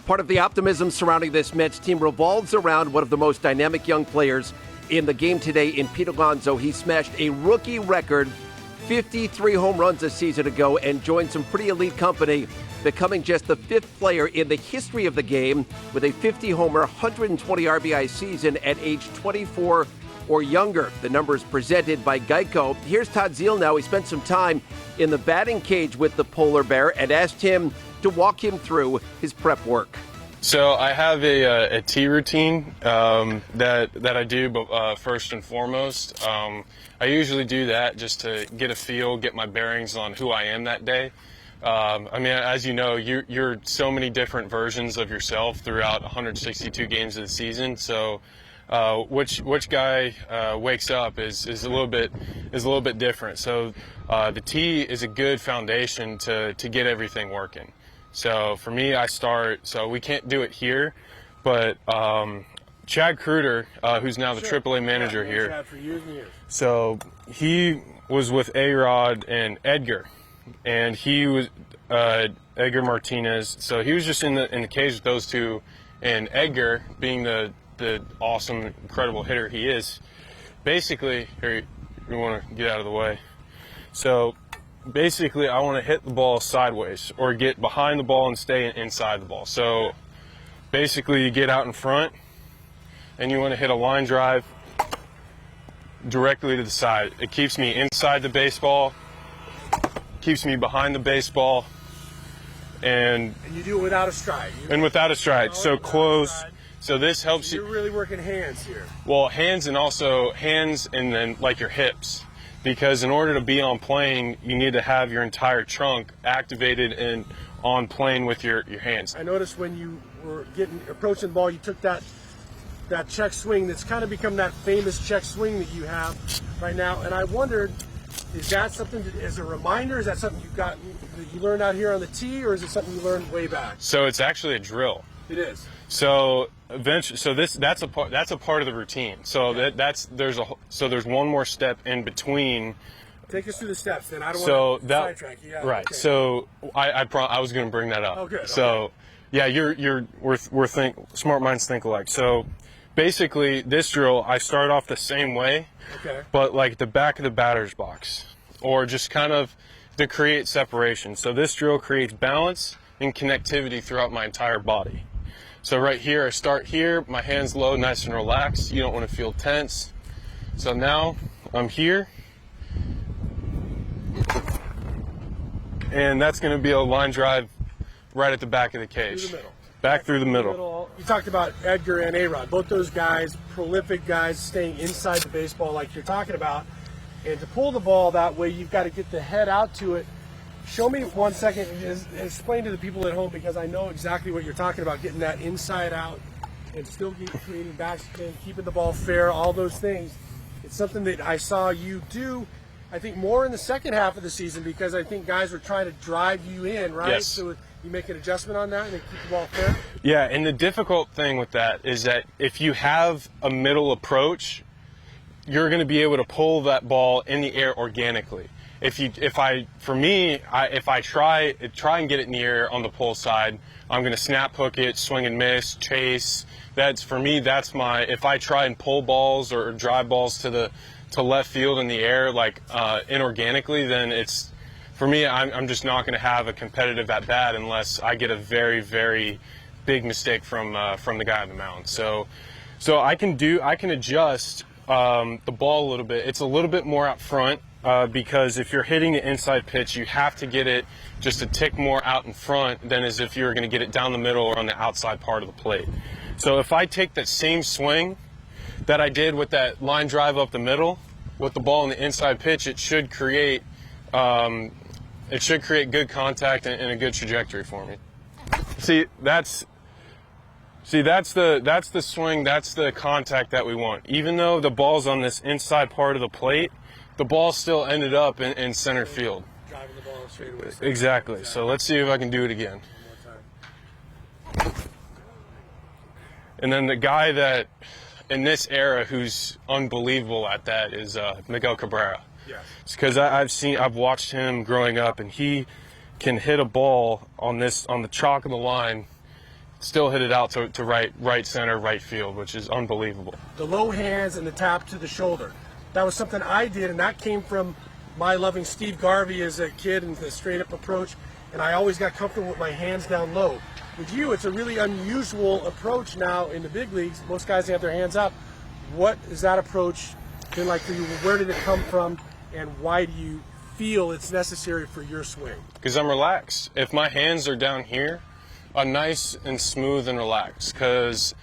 Part of the optimism surrounding this Mets team revolves around one of the most dynamic young players in the game today in Pete Alonso. He smashed a rookie record, 53 home runs a season ago, and joined some pretty elite company, becoming just the 5th player in the history of the game with a 50-homer, 120 RBI season at age 24 or younger. The numbers presented by Geico. Here's Todd Zeile now. He spent some time in the batting cage with the polar bear and asked him to walk him through his prep work. So I have a tee routine that I do, but first and foremost, I usually do that just to get a feel, get my bearings on who I am that day. I mean, as you know, you're so many different versions of yourself throughout 162 games of the season. So which guy wakes up is a little bit different. So the tee is a good foundation to get everything working. So for me, so we can't do it here, but Chad Kruder, who's now the AAA manager here. Chad for years and years. So he was with A-Rod and Edgar, and he was Edgar Martinez. So he was just in the cage with those two, and Edgar, being the awesome, incredible hitter he is, basically, here, you want to get out of the way. So basically, I want to hit the ball sideways or get behind the ball and stay inside the ball. So basically, you get out in front and you want to hit a line drive directly to the side. It keeps me inside the baseball, keeps me behind the baseball, and you do it without a stride. Without a stride. So close. So this helps you. You're really working hands here. Well, hands and then like your hips. Because in order to be on plane, you need to have your entire trunk activated and on plane with your hands. I noticed when you were approaching the ball, you took that check swing that's kind of become that famous check swing that you have right now. And I wondered, is that something as a reminder? Is that something that you learned out here on the tee, or is it something you learned way back? So it's actually a drill. It is. So eventually, that's a part of the routine. So there's one more step in between. Take us through the steps, then. I don't want to sidetrack you. Yeah, right. Okay. So I was going to bring that up. Oh, good. So yeah, smart minds think alike. So basically, this drill, I start off the same way, but like the back of the batter's box, or just kind of to create separation. So this drill creates balance and connectivity throughout my entire body. So right here, I start here, my hands low, nice and relaxed. You don't want to feel tense. So now I'm here, and that's going to be a line drive right at the back of the cage. Through the middle. Back through the middle. You talked about Edgar and A-Rod. Both those guys, prolific guys, staying inside the baseball like you're talking about. And to pull the ball that way, you've got to get the head out to it. Show me 1 second and explain to the people at home, because I know exactly what you're talking about, getting that inside out and still creating backspin, keeping the ball fair, all those things. It's something that I saw you do, I think, more in the second half of the season, because I think guys were trying to drive you in, right? Yes. So you make an adjustment on that and then keep the ball fair? Yeah, and the difficult thing with that is that if you have a middle approach, you're going to be able to pull that ball in the air organically. If I try and get it in the air on the pull side, I'm going to snap hook it, swing and miss, chase. That's my, if I try and pull balls or drive balls to left field in the air, like inorganically, then it's, for me, I'm just not going to have a competitive at bat unless I get a very, very big mistake from the guy on the mound. So I can adjust the ball a little bit. It's a little bit more out front. Because if you're hitting the inside pitch, you have to get it just a tick more out in front than as if you were going to get it down the middle or on the outside part of the plate. So if I take that same swing that I did with that line drive up the middle with the ball in the inside pitch, it should create good contact and a good trajectory for me. That's the swing, that's the contact that we want. Even though the ball's on this inside part of the plate, the ball still ended up in center field. Driving the ball straight away. Exactly. So let's see if I can do it again. And then the guy that, in this era, who's unbelievable at that is Miguel Cabrera. Yes. It's because I've watched him growing up, and he can hit a ball on the chalk of the line still hit it out to right center, right field, which is unbelievable. The low hands and the tap to the shoulder. That was something I did, and that came from my loving Steve Garvey as a kid and the straight-up approach, and I always got comfortable with my hands down low. With you, it's a really unusual approach now in the big leagues. Most guys have their hands up. What is that approach been like for you? Where did it come from, and why do you feel it's necessary for your swing? Because I'm relaxed. If my hands are down here, I'm nice and smooth and relaxed. Because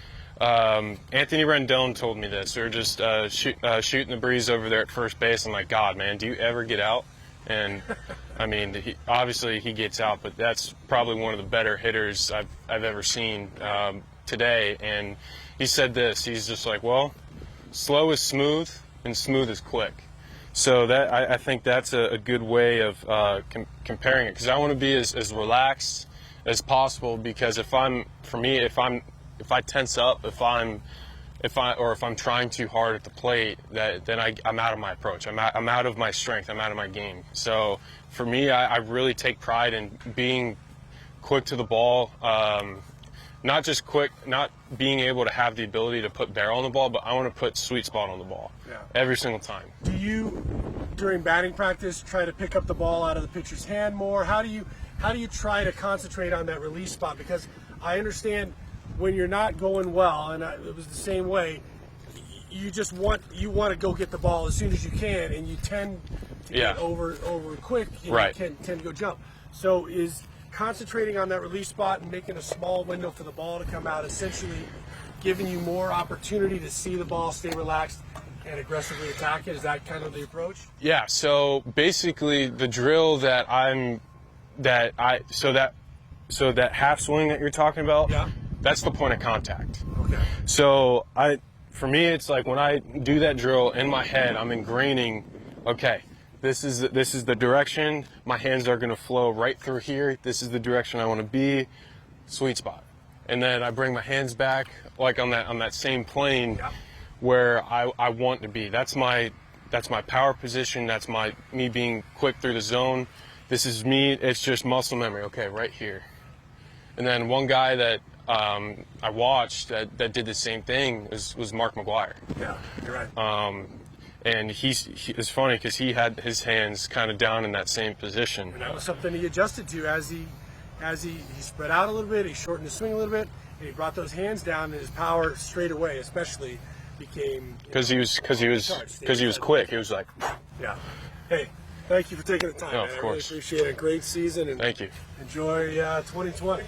Anthony Rendon told me this. We were just shooting the breeze over there at first base. I'm like, God, man, do you ever get out? And I mean, obviously he gets out, but that's probably one of the better hitters I've ever seen today. And he said this. He's just like, well, slow is smooth and smooth is quick. So that I think that's a good way of comparing it, because I want to be as relaxed as possible. Because if I tense up, if I'm trying too hard at the plate, then I'm out of my approach. I'm out of my strength. I'm out of my game. So for me, I really take pride in being quick to the ball. Not just quick, not being able to have the ability to put barrel on the ball, but I want to put sweet spot on the ball every single time. Do you, during batting practice, try to pick up the ball out of the pitcher's hand more? How do you try to concentrate on that release spot? Because I understand when you're not going well, and it was the same way, you want to go get the ball as soon as you can, and you tend to get over quick, and you tend to go jump. So is concentrating on that release spot and making a small window for the ball to come out essentially giving you more opportunity to see the ball, stay relaxed, and aggressively attack it? Is that kind of the approach? Yeah, so basically the drill that that half swing that you're talking about, that's the point of contact. Okay. So for me, it's like when I do that drill in my head, I'm ingraining, okay, this is the direction. My hands are going to flow right through here. This is the direction I want to be. Sweet spot. And then I bring my hands back, like on that same plane where I want to be. That's my power position. That's me being quick through the zone. This is me. It's just muscle memory. Okay, right here. And then one guy that I watched that did the same thing was Mark McGwire. Yeah, you're right. And it's funny because he had his hands kind of down in that same position. And that was something he adjusted to as he spread out a little bit, he shortened his swing a little bit, and he brought those hands down, and his power straight away especially became, because he was quick. He was like, yeah. Hey, thank you for taking the time. No, man. of I really course. appreciate it. Great season, and thank you. Enjoy 2020.